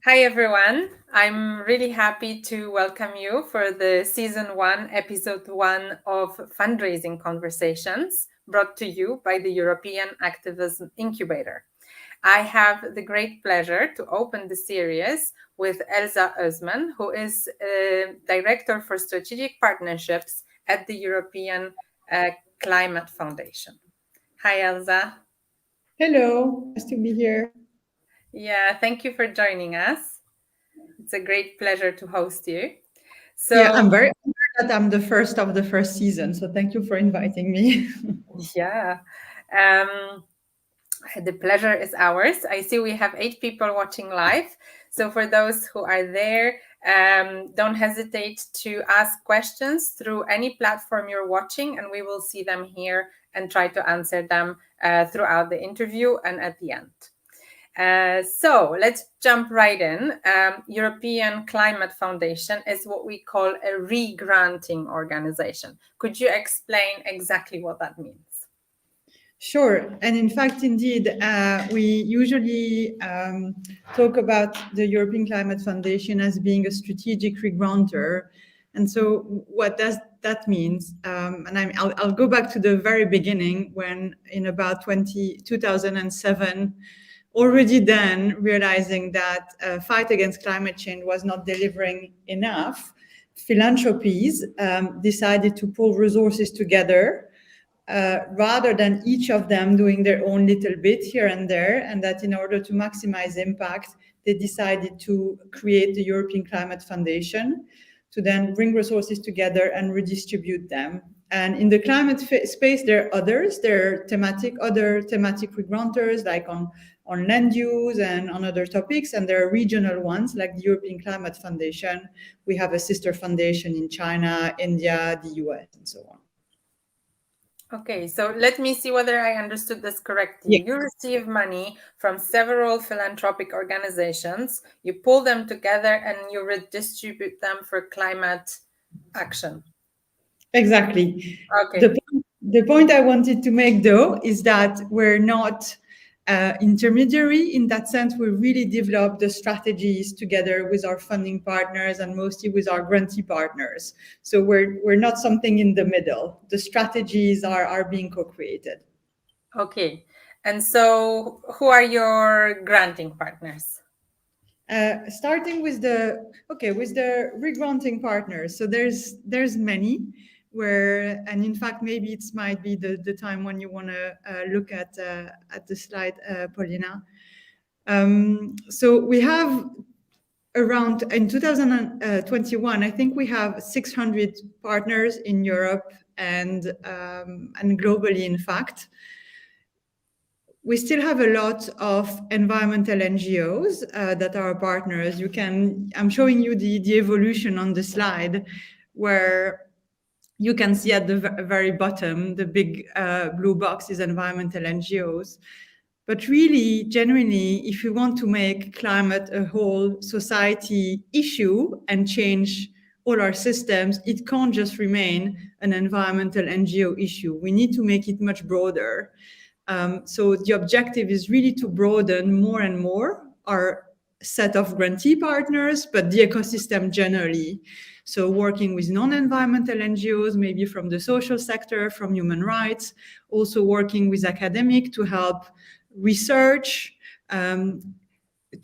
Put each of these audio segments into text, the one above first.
Hi, everyone. I'm really happy to welcome you for the season 1, episode 1 of Fundraising Conversations, brought to you by the European Activism Incubator. I have the great pleasure to open the series with Elsa Özmen, who is Director for Strategic Partnerships at the European Climate Foundation. Hi, Elsa. Hello, nice to be here. Yeah, thank you for joining us. It's a great pleasure to host you. Yeah, So, I'm very honored that I'm the first of the first season. So thank you for inviting me. yeah, um, the pleasure is ours. I see we have 8 people watching live. So, for those who are there, don't hesitate to ask questions through any platform you're watching, and we will see them here and try to answer them throughout the interview and at the end. So let's jump right in. European Climate Foundation is what we call a re-granting organization. Could you explain exactly what that means? Sure. And in fact, indeed, we usually talk about the European Climate Foundation as being a strategic regrounder. And so what does that mean? And I'll go back to the very beginning when in about 2007, already then realizing that fight against climate change was not delivering enough, philanthropies decided to pull resources together rather than each of them doing their own little bit here and there, and that in order to maximize impact, they decided to create the European Climate Foundation to then bring resources together and redistribute them. And in the climate space, there are others. There are other thematic regrounders, like on land use and on other topics, and there are regional ones like the European Climate Foundation. We have a sister foundation in China, India, the US, and so on. Okay, so let me see whether I understood this correctly. Yeah. You receive money from several philanthropic organizations, you pull them together and you redistribute them for climate action. Exactly. Okay. The point I wanted to make, though, is that we're not intermediary. In that sense, we really develop the strategies together with our funding partners and mostly with our grantee partners. So we're not something in the middle. The strategies are being co-created. Okay. And so who are your granting partners? Starting with the regranting partners. So there's many where, and in fact maybe it might be the time when you want to look at the slide, Paulina. So we have around in 2021, I think we have 600 partners in Europe and globally, in fact. We still have a lot of environmental NGOs that are partners. I'm showing you the evolution on the slide, where you can see at the very bottom, the big blue box is environmental NGOs. But really, genuinely, if you want to make climate a whole society issue and change all our systems, it can't just remain an environmental NGO issue. We need to make it much broader. So the objective is really to broaden more and more our set of grantee partners, but the ecosystem generally. So working with non-environmental NGOs, maybe from the social sector, from human rights, also working with academic to help research, to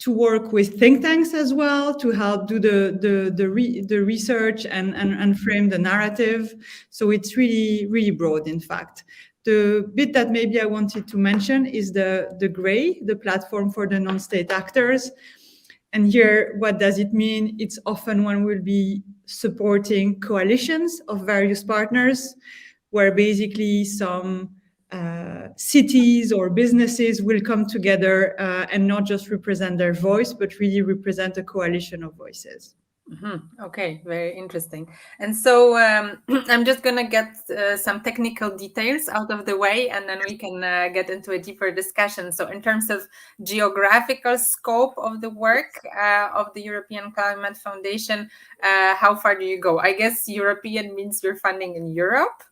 work with think tanks as well, to help do the research and frame the narrative. So it's really, really broad, in fact. The bit that maybe I wanted to mention is the GRAY, the platform for the non-state actors. And here, what does it mean? It's often when we'll be supporting coalitions of various partners, where basically some cities or businesses will come together and not just represent their voice, but really represent a coalition of voices. Mm-hmm. Okay, very interesting. And so I'm just going to get some technical details out of the way, and then we can get into a deeper discussion. So in terms of geographical scope of the work of the European Climate Foundation, how far do you go? I guess European means you're funding in Europe.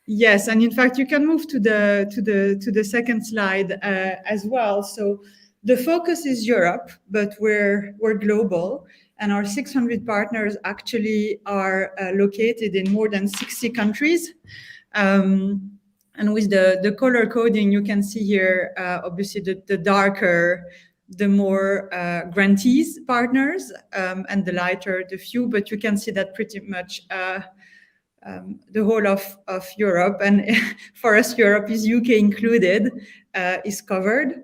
Yes, and in fact, you can move to the second slide as well. So The focus is Europe, but we're global, and our 600 partners actually are located in more than 60 countries. And with the color coding, you can see here, obviously, the darker, the more grantees partners, and the lighter, the few. But you can see that pretty much the whole of Europe, and for us, Europe is UK included, is covered.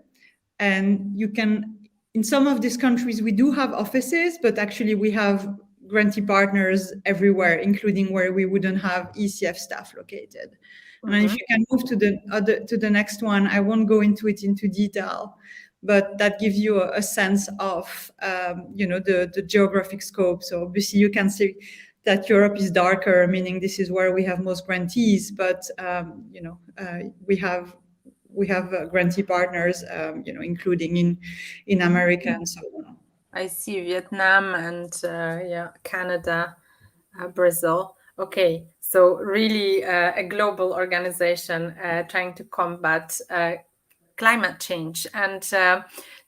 And you can, in some of these countries, we do have offices, but actually we have grantee partners everywhere, including where we wouldn't have ECF staff located. And then if you can move to the next one, I won't go into detail, but that gives you a sense of the geographic scope. So obviously you can see that Europe is darker, meaning this is where we have most grantees, but we have grantee partners, including in America and so on. I see Vietnam and Canada, Brazil. Okay, so really a global organization trying to combat climate change. And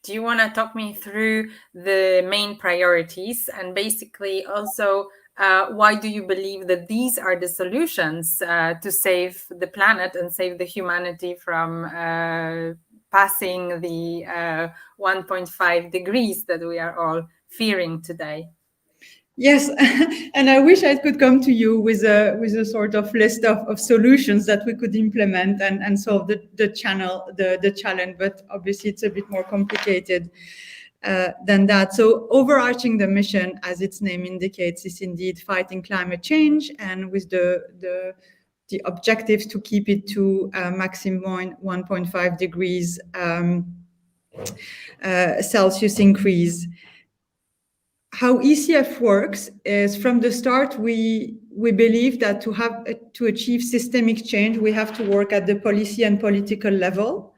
do you want to talk me through the main priorities, and basically also why do you believe that these are the solutions to save the planet and save the humanity from passing the 1.5 degrees that we are all fearing today? Yes, and I wish I could come to you with a sort of list of solutions that we could implement and solve the challenge, but obviously it's a bit more complicated than that. So overarching the mission, as its name indicates, is indeed fighting climate change, and with the objectives to keep it to maximum 1.5 degrees Celsius increase. How ECF works is, from the start, we believe that to achieve systemic change, we have to work at the policy and political level.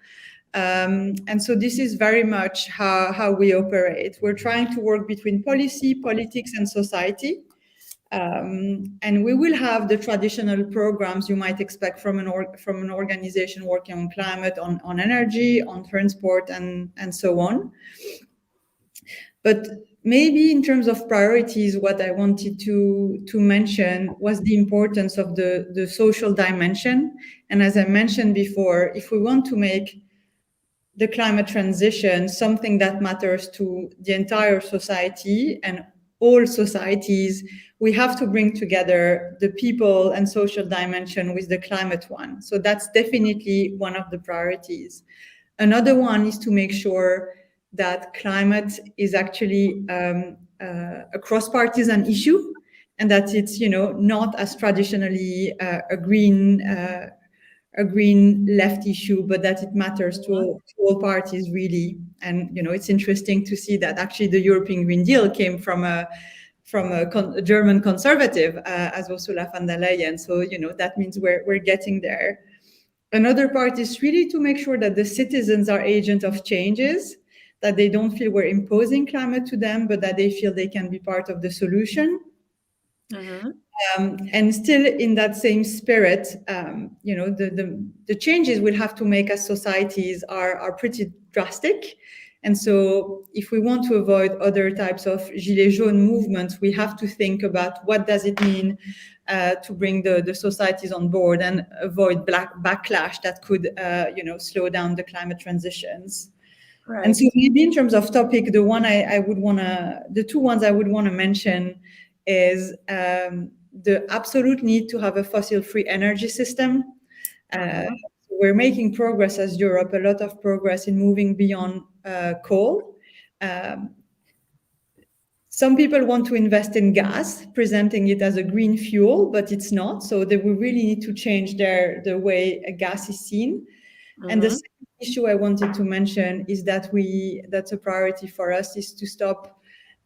And so this is very much how we operate. We're trying to work between policy, politics, and society. And we will have the traditional programs you might expect from an organization working on climate, on energy, on transport, and so on. But maybe in terms of priorities, what I wanted to mention was the importance of the social dimension. And as I mentioned before, if we want to make the climate transition something that matters to the entire society and all societies, we have to bring together the people and social dimension with the climate one. So that's definitely one of the priorities. Another one is to make sure that climate is actually a cross-partisan issue, and that it's not as traditionally a green left issue, but that it matters to all parties really. And it's interesting to see that actually the European Green Deal came from a German conservative, as Ursula von der Leyen. So that means we're getting there. Another part is really to make sure that the citizens are agents of changes, that they don't feel we're imposing climate to them, but that they feel they can be part of the solution. Mm-hmm. And still in that same spirit, the changes we'll have to make as societies are pretty drastic. And so if we want to avoid other types of Gilets jaunes movements, we have to think about what does it mean to bring the societies on board and avoid backlash that could slow down the climate transitions. Right. And so maybe in terms of topic, the two ones I would want to mention is the absolute need to have a fossil-free energy system. We're making progress as Europe, a lot of progress in moving beyond coal. Some people want to invest in gas, presenting it as a green fuel, but it's not. So they will really need to change the way gas is seen. Mm-hmm. And the second issue I wanted to mention is that that's a priority for us, is to stop,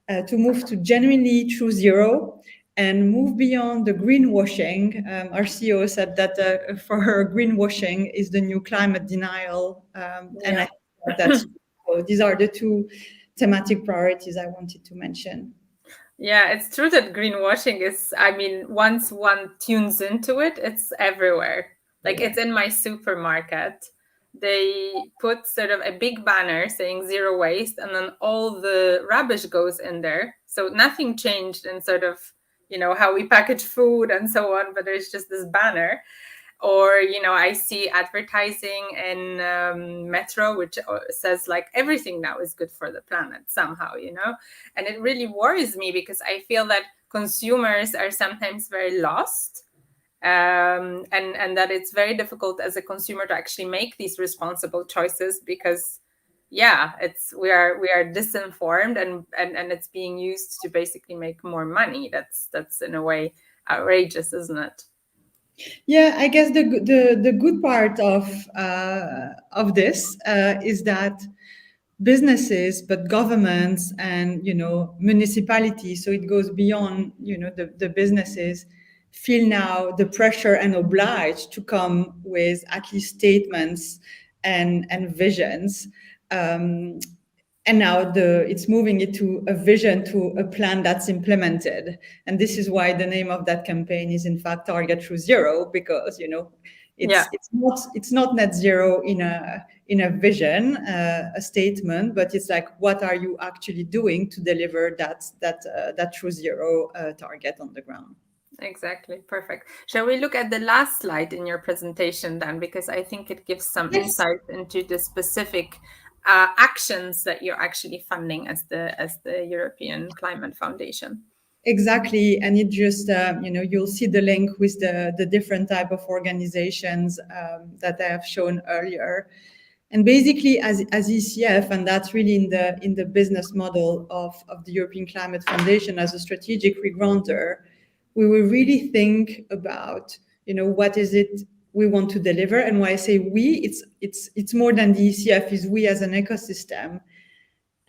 to move to genuinely true zero and move beyond the greenwashing. Our CEO said that for her, greenwashing is the new climate denial. And I think that's so these are the two thematic priorities I wanted to mention. Yeah, it's true that greenwashing is, once one tunes into it, it's everywhere. Like it's in my supermarket. they put sort of a big banner saying zero waste, and then all the rubbish goes in there. So nothing changed in sort of, how we package food and so on, but there's just this banner. Or I see advertising in metro which says like everything now is good for the planet somehow, and it really worries me because I feel that consumers are sometimes very lost, and that it's very difficult as a consumer to actually make these responsible choices because we are disinformed, and it's being used to basically make more money. That's in a way outrageous, isn't it? Yeah, I guess the good part of this is that businesses, but governments and municipalities, so it goes beyond the businesses, feel now the pressure and obliged to come with at least statements and visions. Um, and now it's moving it to a vision, to a plan that's implemented. And this is why the name of that campaign is in fact Target Through Zero, because Yeah, it's not net zero in a vision, a statement, but it's like, what are you actually doing to deliver that True Zero target on the ground? exactly. Perfect. Shall we look at the last slide in your presentation then? Because I think it gives some Yes. insight into the specific actions that you're actually funding as the European Climate Foundation. Exactly, and it just you'll see the link with the different type of organizations that I have shown earlier, and basically as ECF, and that's really in the business model of the European Climate Foundation as a strategic regrounder, we will really think about what is it we want to deliver. And when I say we, it's more than the ECF, is we as an ecosystem,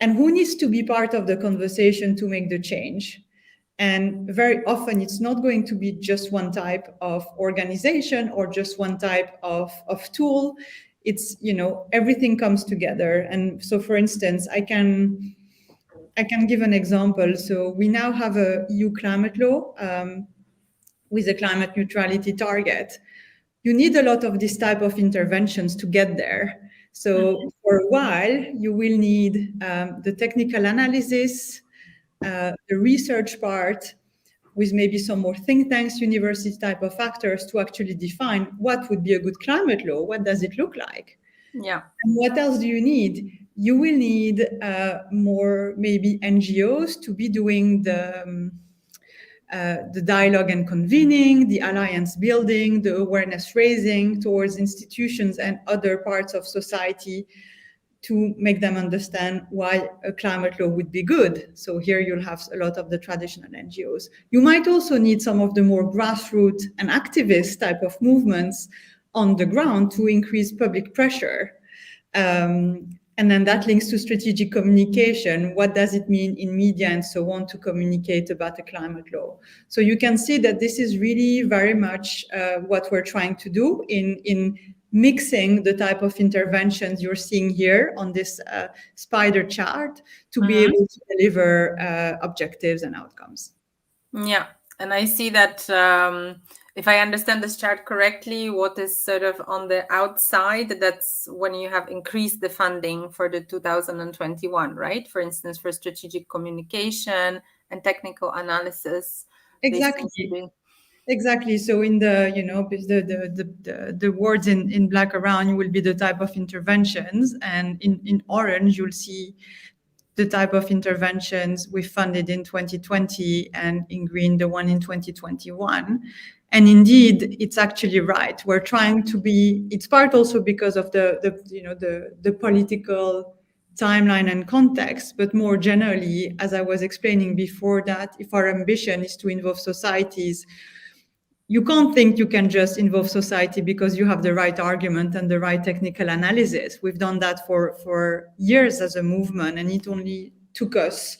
and who needs to be part of the conversation to make the change. And very often it's not going to be just one type of organization or just one type of tool. It's everything comes together. And so for instance, I can give an example. So we now have a EU climate law with a climate neutrality target. You need a lot of this type of interventions to get there. So for a while, you will need the technical analysis, the research part, with maybe some more think tanks, university type of factors to actually define what would be a good climate law. What does it look like? Yeah. And what else do you need? You will need more maybe NGOs to be doing the dialogue and convening, the alliance building, the awareness raising towards institutions and other parts of society to make them understand why a climate law would be good. So here you'll have a lot of the traditional NGOs. You might also need some of the more grassroots and activist type of movements on the ground to increase public pressure. And then that links to strategic communication. What does it mean in media and so on to communicate about a climate law? So you can see that this is really very much what we're trying to do in mixing the type of interventions you're seeing here on this spider chart to be able to deliver objectives and outcomes. Yeah, and I see that if I understand this chart correctly, what is sort of on the outside, that's when you have increased the funding for the 2021, right? For instance, for strategic communication and technical analysis. Exactly. Exactly. So in the words in black around will be the type of interventions, and in orange you'll see the type of interventions we funded in 2020, and in green the one in 2021. And indeed, it's actually right. We're trying to be. It's part also because of the political timeline and context, but more generally, as I was explaining before, that if our ambition is to involve societies, you can't think you can just involve society because you have the right argument and the right technical analysis. We've done that for years as a movement, and it only took us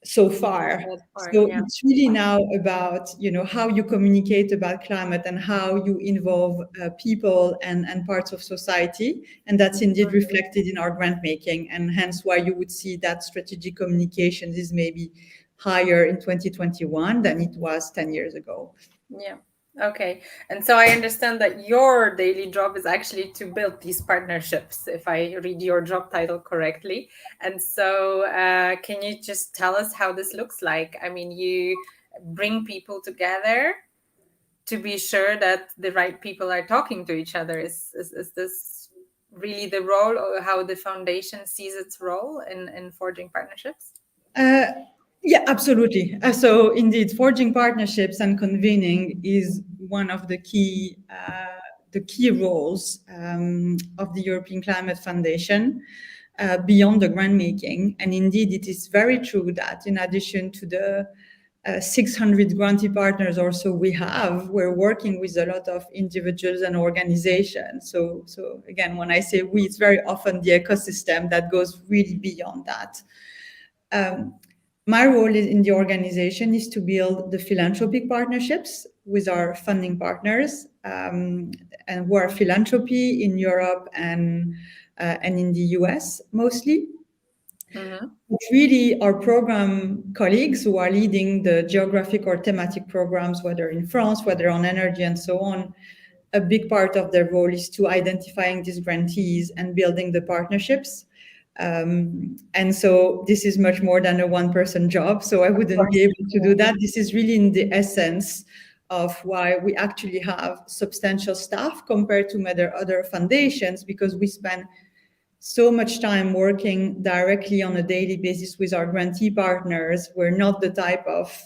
so far. That part, So yeah. it's really now about how you communicate about climate and how you involve people and parts of society, and that's indeed reflected in our grant making, and hence why you would see that strategic communications is maybe higher in 2021 than it was 10 years ago. Yeah. Okay. And so I understand that your daily job is actually to build these partnerships, if I read your job title correctly. And so, can you just tell us how this looks like? I mean, you bring people together to be sure that the right people are talking to each other. Is this really the role, or how the foundation sees its role in forging partnerships? Uh, yeah, absolutely. So indeed, forging partnerships and convening is one of the key roles of the European Climate Foundation beyond the grant making. And indeed, it is very true that in addition to the 600 grantee partners or so we have, we're working with a lot of individuals and organizations. So again, when I say we, it's very often the ecosystem that goes really beyond that. Um, my role in the organization is to build the philanthropic partnerships with our funding partners, and who are philanthropy in Europe and in the US mostly. Mm-hmm. It's really our program colleagues who are leading the geographic or thematic programs, whether in France, whether on energy and so on. A big part of their role is to identifying these grantees and building the partnerships. And so this is much more than a one-person job. So I Of wouldn't course. be able to do that. This is really in the essence of why we actually have substantial staff compared to other foundations, because we spend so much time working directly on a daily basis with our grantee partners. We're not the type of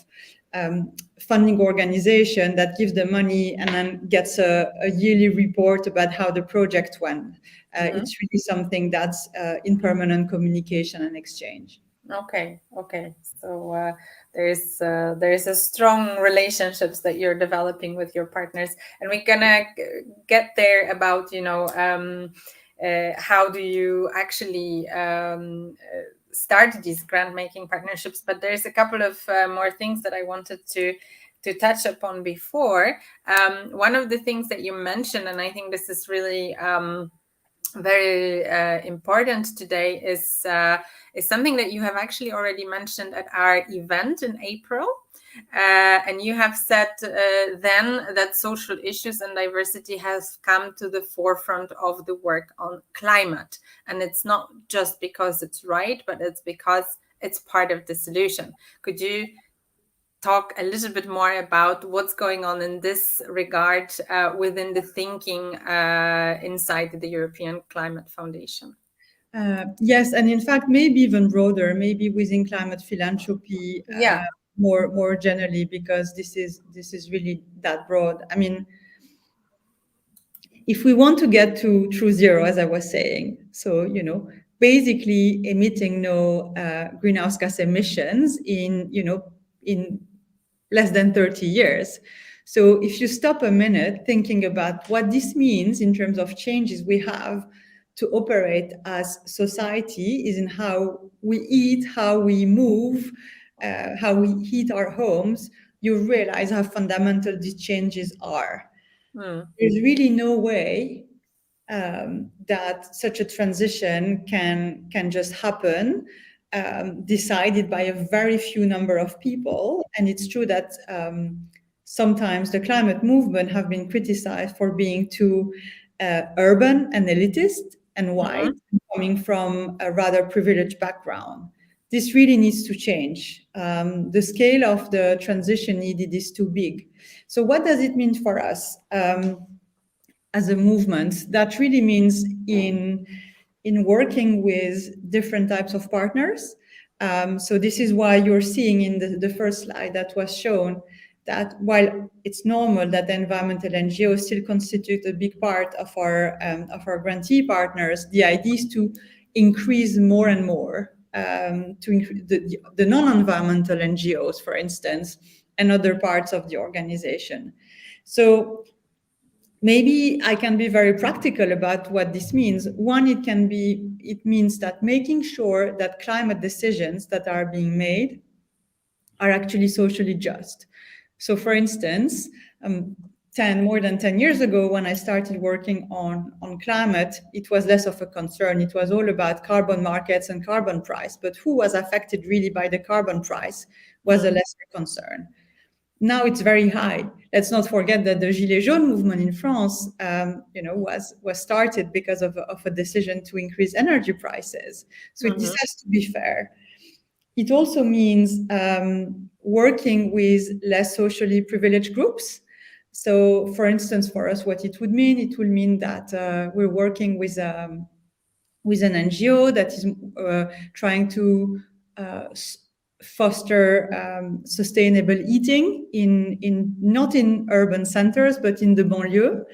funding organization that gives the money and then gets a yearly report about how the project went. Mm-hmm. It's really something that's in permanent communication and exchange. Okay, okay. So there is a strong relationships that you're developing with your partners, and we're gonna get there about how do you actually start these grant making partnerships. But there's a couple of more things that I wanted to touch upon before. One of the things that you mentioned, and I think this is really very important today, is something that you have actually already mentioned at our event in April. And you have said then that social issues and diversity has come to the forefront of the work on climate. And it's not just because it's right, but it's because it's part of the solution. Could you talk a little bit more about what's going on in this regard within the thinking inside the European Climate Foundation? Yes, and in fact, maybe even broader, maybe within climate philanthropy, Yeah. more generally, because this is really that broad. I mean, if we want to get to true zero, as I was saying, so basically emitting no greenhouse gas emissions in less than 30 years. So if you stop a minute thinking about what this means in terms of changes we have to operate as society, is in how we eat, how we move, how we heat our homes, you realize how fundamental these changes are. Mm. There's really no way that such a transition can just happen, decided by a very few number of people. And it's true that sometimes the climate movement have been criticized for being too urban and elitist and white, Mm-hmm. coming from a rather privileged background. This really needs to change. The scale of the transition needed is too big. So what does it mean for us? As a movement, that really means in working with different types of partners. So this is why you're seeing in the first slide that was shown that while it's normal that the environmental NGOs still constitute a big part of our grantee partners, the idea is to increase more and more, to increase the non-environmental NGOs, for instance, and other parts of the organization. So maybe I can be very practical about what this means. One, it means that making sure that climate decisions that are being made are actually socially just. So for instance, more than 10 years ago, when I started working on climate, it was less of a concern. It was all about carbon markets and carbon price, but who was affected really by the carbon price was a lesser concern. Now it's very high. Let's not forget that the Gilets jaunes movement in France, was started because of a decision to increase energy prices. So this Mm-hmm. has to be fair. It also means working with less socially privileged groups. So, for instance, for us, what it would mean that we're working with an NGO that is trying to uh, foster sustainable eating in not in urban centers but in the banlieue.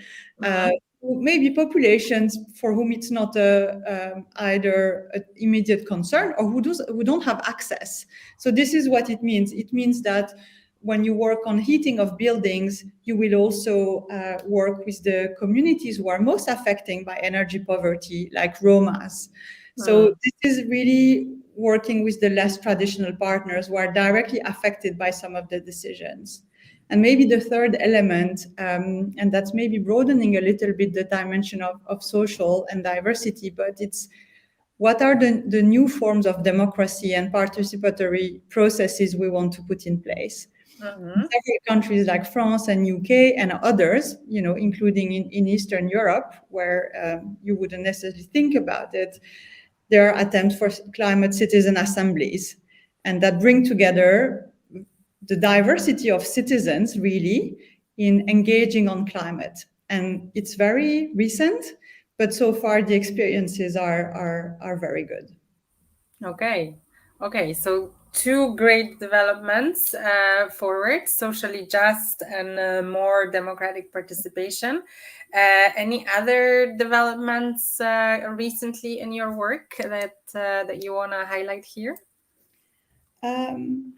Uh, Mm-hmm. Maybe populations for whom it's not either an immediate concern or who don't have access. So this is what it means. It means that when you work on heating of buildings, you will also work with the communities who are most affected by energy poverty, like Romas. So Mm. this is really working with the less traditional partners who are directly affected by some of the decisions. And maybe the third element, and that's maybe broadening a little bit the dimension of social and diversity, but it's what are the new forms of democracy and participatory processes we want to put in place. In Mm-hmm. several countries like France and UK and others, including in Eastern Europe, where you wouldn't necessarily think about it, there are attempts for climate citizen assemblies, and that bring together the diversity of citizens really in engaging on climate. And it's very recent, but so far the experiences are very good. Okay. Okay. So two great developments forward: socially just and more democratic participation. Any other developments recently in your work that you want to highlight here? Um,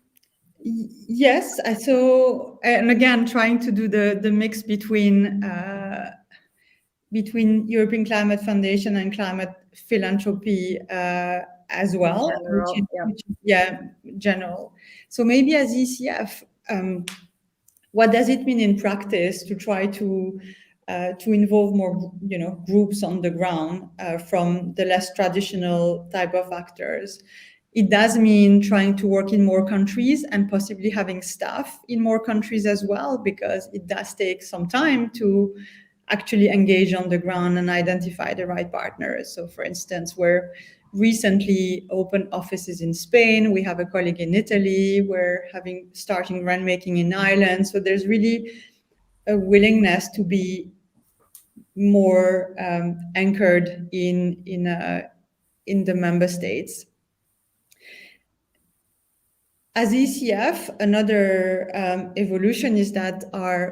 yes, so and again trying to do the mix between European Climate Foundation and climate philanthropy as In well, general, yeah. yeah, general. So maybe as ECF, what does it mean in practice to try to involve more, groups on the ground from the less traditional type of actors? It does mean trying to work in more countries and possibly having staff in more countries as well, because it does take some time to actually engage on the ground and identify the right partners. So, for instance, we're recently opened offices in Spain. We have a colleague in Italy. We're starting grant-making in Ireland. So there's really a willingness to be more anchored in the member states. As ECF, another evolution is that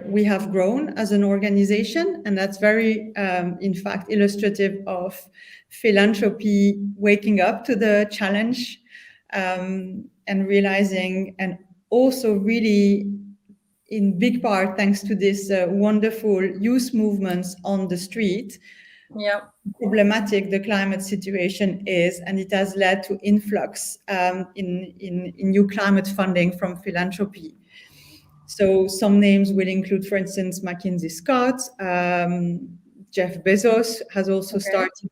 we have grown as an organization, and that's very, in fact, illustrative of philanthropy waking up to the challenge and realizing, and also really in big part thanks to this wonderful youth movements on the street, Yeah. problematic the climate situation is, and it has led to influx in new climate funding from philanthropy. So some names will include, for instance, McKinsey Scott. Jeff Bezos has also Okay. started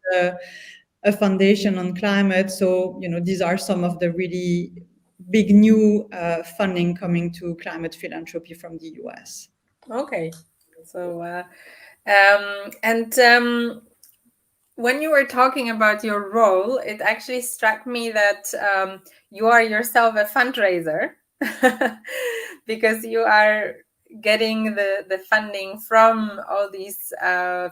a foundation on climate. So, these are some of the really big new funding coming to climate philanthropy from the US. Okay. So, and when you were talking about your role, it actually struck me that you are yourself a fundraiser because you are getting the funding from all these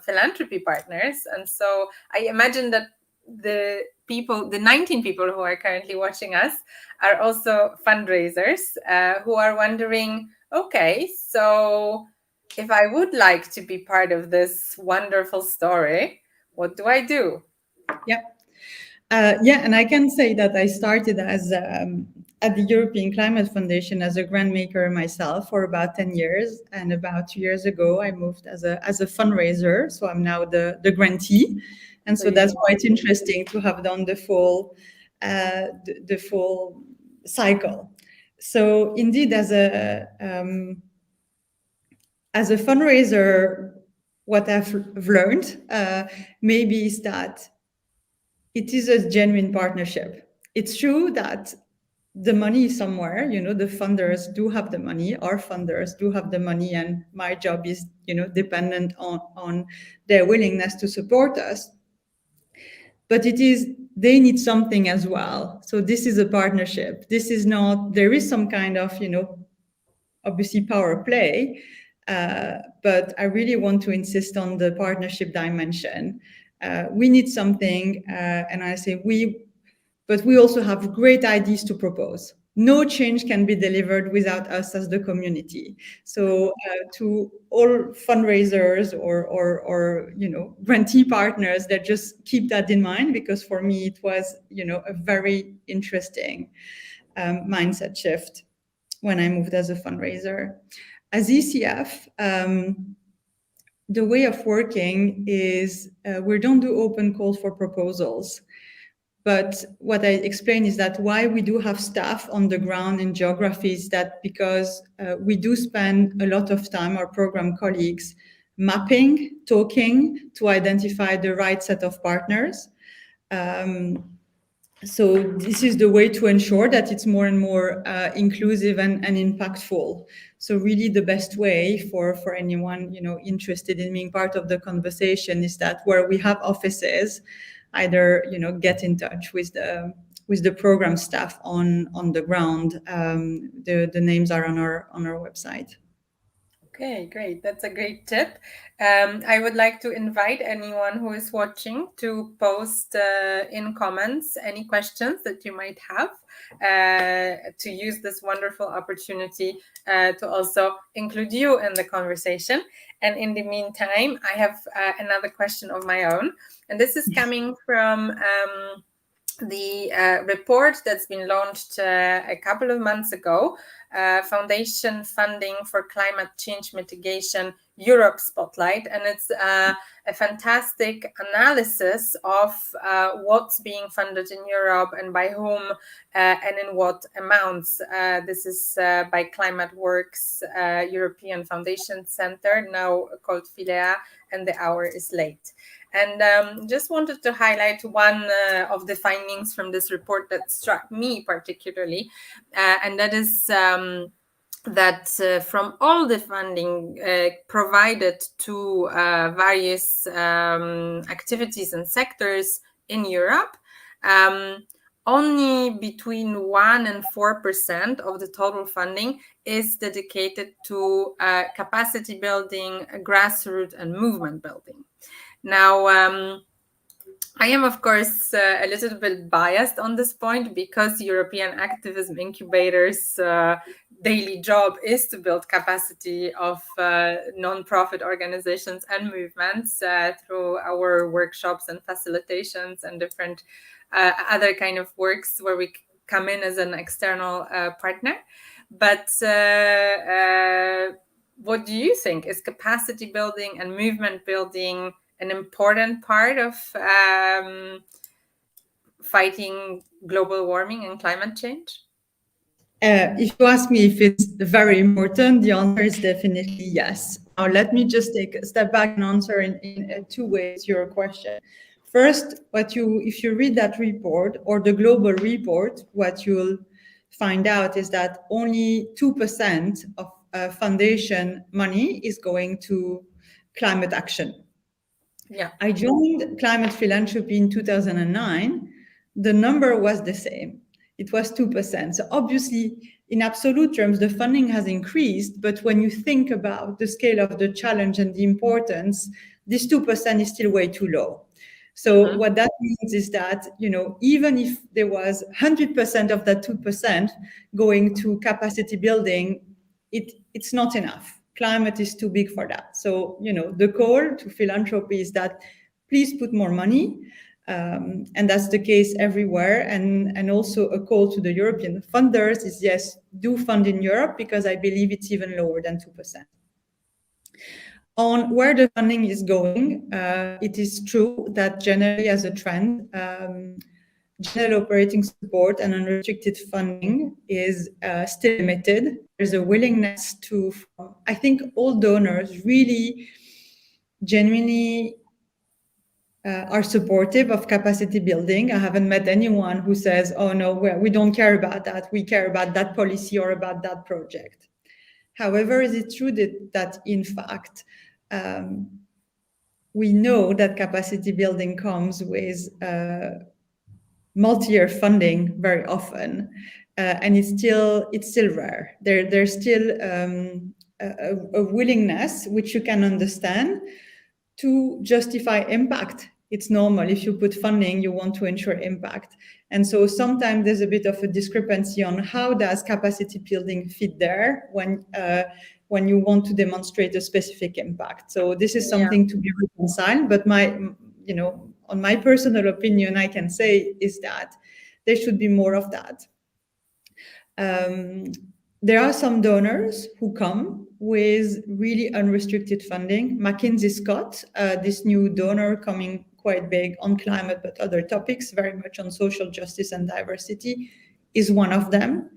philanthropy partners. And so I imagine that the 19 people who are currently watching us are also fundraisers who are wondering, okay, so if I would like to be part of this wonderful story, what do I do? Yeah. Yeah, and I can say that I started as at the European Climate Foundation as a grant maker myself for about 10 years, and about 2 years ago I moved as a fundraiser. So I'm now the grantee, and So so you that's can. quite interesting to have done the full cycle. So indeed, as a fundraiser, what I've learned maybe is that it is a genuine partnership. It's true that the money is somewhere, the funders do have the money, our funders do have the money, and my job is, dependent on their willingness to support us. But they need something as well. So this is a partnership. This is not, there is some kind of, obviously power play, but I really want to insist on the partnership dimension. We need something, and I say but we also have great ideas to propose. No change can be delivered without us as the community. So to all fundraisers or grantee partners, that just keep that in mind, because for me it was a very interesting mindset shift when I moved as a fundraiser. As ECF, the way of working is we don't do open calls for proposals. But what I explain is that why we do have staff on the ground in geographies, that because we do spend a lot of time, our program colleagues, mapping, talking to identify the right set of partners. So this is the way to ensure that it's more and more inclusive and impactful. So really the best way for anyone interested in being part of the conversation is that where we have offices, either get in touch with the program staff on the ground. The names are on our website. Okay, great. That's a great tip. I would like to invite anyone who is watching to post in comments any questions that you might have, to use this wonderful opportunity to also include you in the conversation. And in the meantime, I have another question of my own. And this is coming from the report that's been launched a couple of months ago, Foundation Funding for Climate Change Mitigation Europe Spotlight. And it's a fantastic analysis of what's being funded in Europe and by whom and in what amounts. This is by Climate Works European Foundation Center, now called Filea, and the hour is late. And just wanted to highlight one of the findings from this report that struck me particularly, and that is that from all the funding provided to various activities and sectors in Europe, only between 1 and 4% of the total funding is dedicated to capacity building, grassroots and movement building. Now, I am, of course, a little bit biased on this point, because European Activism Incubator's daily job is to build capacity of non-profit organizations and movements through our workshops and facilitations and different other kind of works where we come in as an external partner. But what do you think? Is capacity building and movement building an important part of fighting global warming and climate change? If you ask me if it's very important, the answer is definitely yes. Now, let me just take a step back and answer in two ways your question. First, if you read that report or the global report, what you'll find out is that only 2% of foundation money is going to climate action. Yeah. I joined climate philanthropy in 2009. The number was the same. It was 2%. So obviously, in absolute terms, the funding has increased. But when you think about the scale of the challenge and the importance, this 2% is still way too low. So what that means is that, even if there was 100% of that 2% going to capacity building, it's not enough. Climate is too big for that. So, the call to philanthropy is that please put more money. And that's the case everywhere. And also a call to the European funders is, yes, do fund in Europe, because I believe it's even lower than 2%. On where the funding is going, it is true that generally as a trend, general operating support and unrestricted funding is still limited. There's a willingness to, I think all donors really genuinely are supportive of capacity building. I haven't met anyone who says, oh no, we don't care about that. We care about that policy or about that project. However, is it true that in fact, we know that capacity building comes with multi-year funding very often, and it's still rare. There's still a willingness, which you can understand, to justify impact. It's normal. If you put funding, you want to ensure impact. And so sometimes there's a bit of a discrepancy on how does capacity building fit there when you want to demonstrate a specific impact. So this is something to be reconciled. But on my personal opinion, I can say is that there should be more of that. There are some donors who come with really unrestricted funding. McKinsey Scott, this new donor coming quite big on climate, but other topics, very much on social justice and diversity, is one of them,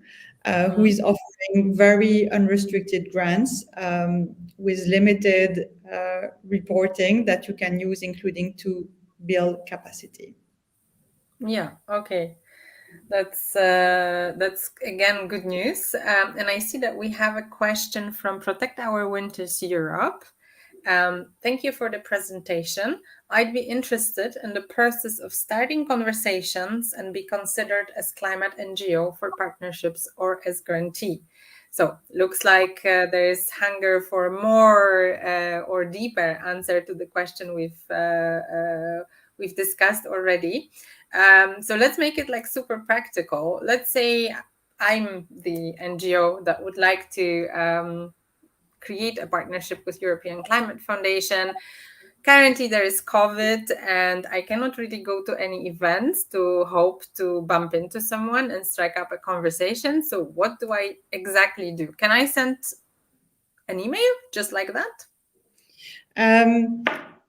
who is offering very unrestricted grants with limited reporting that you can use, including to build capacity. Yeah, okay. That's again good news. And I see that we have a question from Protect Our Winters Europe. Thank you for the presentation. I'd be interested in the process of starting conversations and be considered as climate NGO for partnerships or as grantee. So looks like there is hunger for more or deeper answer to the question we've discussed already. So let's make it like super practical. Let's say I'm the NGO that would like to create a partnership with European Climate Foundation. Currently there is COVID and I cannot really go to any events to hope to bump into someone and strike up a conversation. So what do I exactly do? Can I send an email just like that?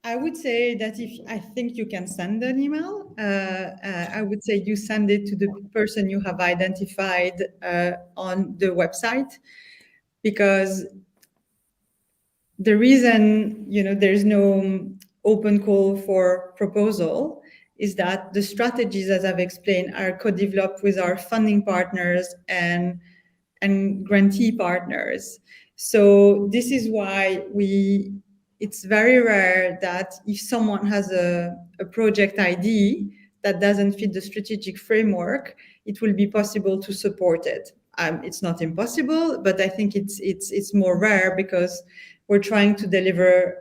I would say that I think you can send an email. I would say you send it to the person you have identified on the website, because the reason there's no open call for proposal is that the strategies, as I've explained, are co-developed with our funding partners and grantee partners. So this is why it's very rare that if someone has a project ID that doesn't fit the strategic framework, it will be possible to support it. It's not impossible, but I think it's more rare because we're trying to deliver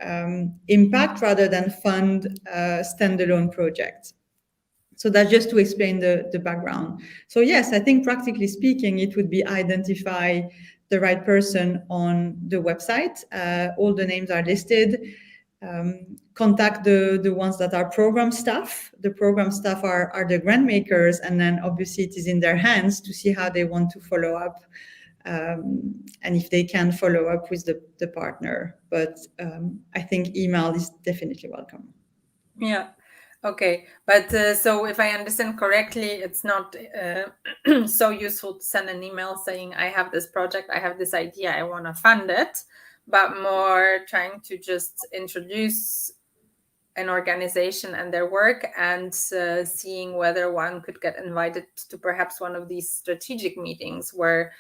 impact rather than fund standalone projects. So that's just to explain the background. So yes, I think practically speaking, it would be identify the right person on the website. All the names are listed. Contact the ones that are program staff. The program staff are the grant makers, and then obviously it is in their hands to see how they want to follow up, and if they can follow up with the partner. But I think email is definitely welcome. Yeah. Okay, but so if I understand correctly, it's not so useful to send an email saying, I have this project, I have this idea, I want to fund it, but more trying to just introduce an organization and their work and seeing whether one could get invited to perhaps one of these strategic meetings where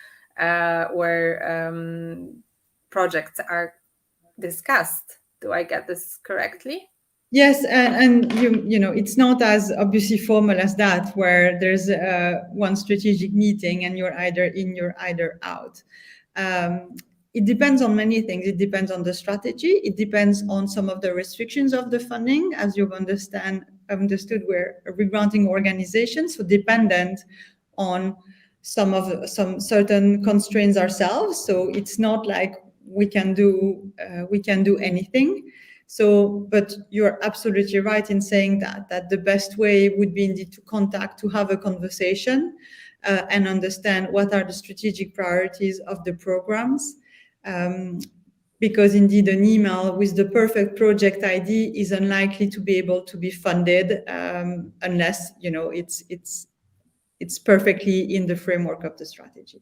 projects are discussed. Do I get this correctly? Yes, and it's not as obviously formal as that, where there's one strategic meeting and you're either in, you're either out. It depends on many things. It depends on the strategy. It depends on some of the restrictions of the funding. As you've understood, we're a regranting organization, so dependent on some certain constraints ourselves. So it's not like we can do anything. So, but you're absolutely right in saying that the best way would be indeed to have a conversation and understand what are the strategic priorities of the programs. Because indeed an email with the perfect project ID is unlikely to be able to be funded unless it's perfectly in the framework of the strategy.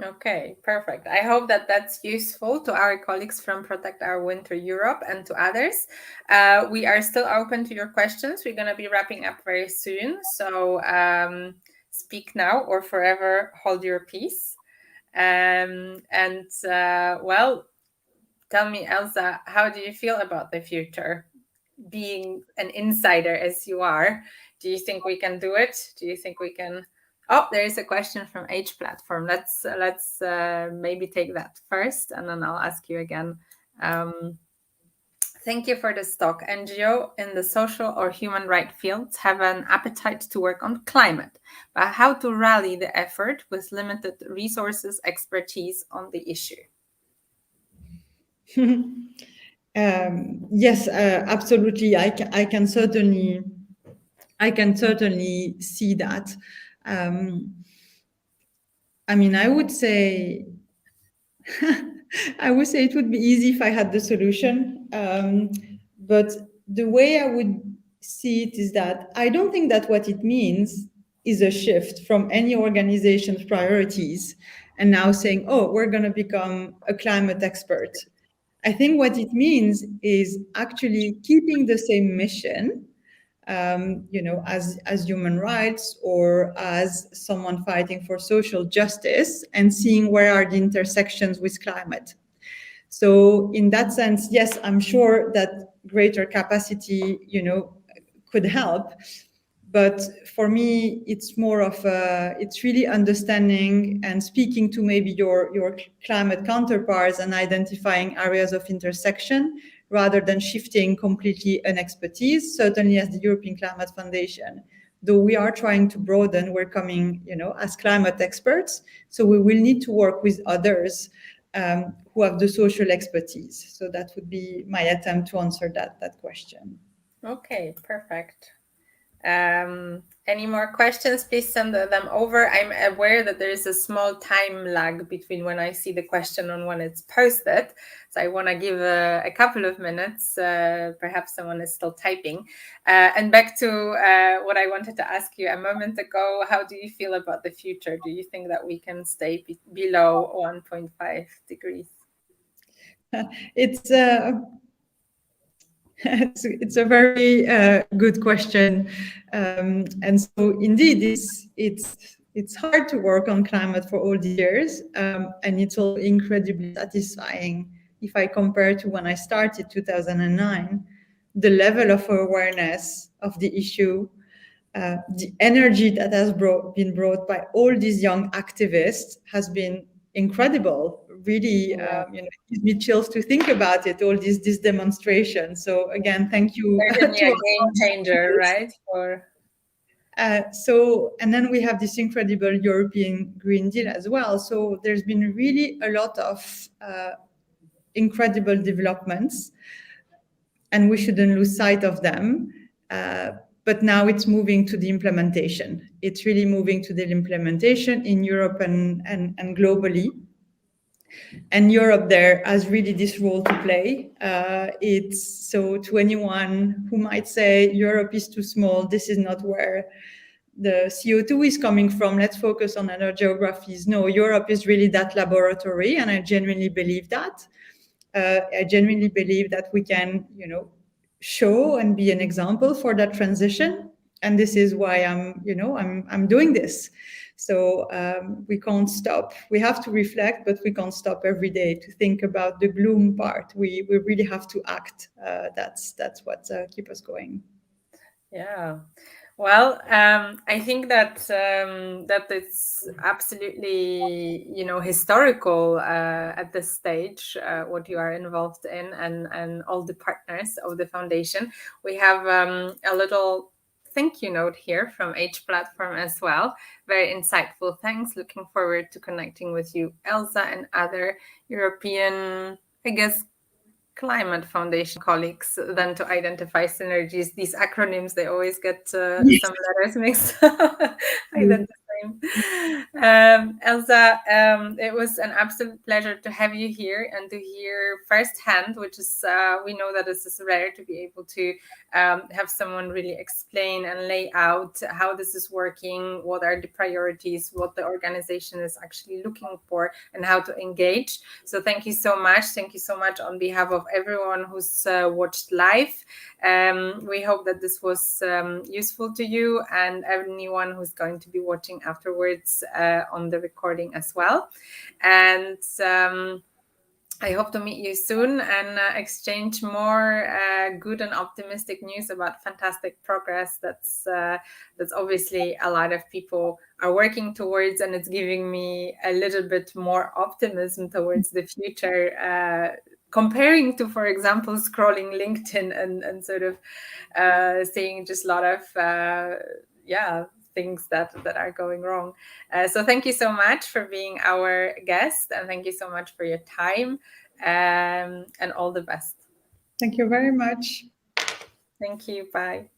Okay, perfect. I hope that that's useful to our colleagues from Protect Our Winter Europe and to others. We are still open to your questions. We're going to be wrapping up very soon. So speak now or forever hold your peace. Well, tell me, Elsa, how do you feel about the future? Being an insider as you are, do you think we can do it? Do you think we can? Oh, there is a question from H platform. Let's maybe take that first, and then I'll ask you again. Um, Thank you for this talk. NGO in the social or human rights fields have an appetite to work on climate, but how to rally the effort with limited resources, expertise on the issue? Yes, absolutely. I can certainly see that. I mean, I would say it would be easy if I had the solution. But the way I would see it is that I don't think that what it means is a shift from any organization's priorities and now saying, oh, we're going to become a climate expert. I think what it means is actually keeping the same mission, as human rights or as someone fighting for social justice, and seeing where are the intersections with climate. So in that sense, yes, I'm sure that greater capacity, could help. But for me, it's more of it's really understanding and speaking to maybe your climate counterparts and identifying areas of intersection rather than shifting completely an expertise. Certainly, as the European Climate Foundation, though we are trying to broaden, we're coming, as climate experts. So we will need to work with others who have the social expertise. So that would be my attempt to answer that question. Okay, perfect. Any more questions, please send them over. I'm aware that there is a small time lag between when I see the question and when it's posted. So I want to give a couple of minutes. Perhaps someone is still typing. And back to what I wanted to ask you a moment ago, how do you feel about the future? Do you think that we can stay below 1.5 degrees? It's it's a very good question, and so indeed, it's hard to work on climate for all these years, and it's also incredibly satisfying if I compare to when I started 2009. The level of awareness of the issue, the energy that has been brought by all these young activists has been incredible. Really, it gives me chills to think about it. All these demonstrations. So again, thank you Certainly to a our game changer, audience. right? For And then we have this incredible European Green Deal as well. So there's been really a lot of incredible developments, and we shouldn't lose sight of them. But now it's moving to the implementation. It's really moving to the implementation in Europe and globally. And Europe there has really this role to play. It's so to anyone who might say Europe is too small, this is not where the CO2 is coming from, let's focus on other geographies. No, Europe is really that laboratory, and I genuinely believe that. I genuinely believe that we can, show and be an example for that transition. And this is why I'm doing this. So we can't stop. We have to reflect, but we can't stop every day to think about the gloom part. We really have to act. That's what keeps us going. Yeah. Well, I think that that it's absolutely, historical at this stage what you are involved in, and all the partners of the foundation. We have a little thank you note here from H Platform as well. Very insightful. Thanks. Looking forward to connecting with you, Elsa, and other European, I guess, Climate Foundation colleagues then to identify synergies. These acronyms, they always get some letters mixed. I did the same. Elsa, it was an absolute pleasure to have you here and to hear firsthand, which is, we know that this is rare to be able to have someone really explain and lay out how this is working, what are the priorities, what the organization is actually looking for, and how to engage. So thank you so much. Thank you so much on behalf of everyone who's watched live. We hope that this was useful to you and anyone who's going to be watching afterwards on the recording as well. And I hope to meet you soon and exchange more good and optimistic news about fantastic progress that's obviously a lot of people are working towards, and it's giving me a little bit more optimism towards the future, comparing to, for example, scrolling LinkedIn and sort of seeing just a lot of things that are going wrong. So thank you so much for being our guest, and thank you so much for your time, and all the best. Thank you very much. Thank you. Bye.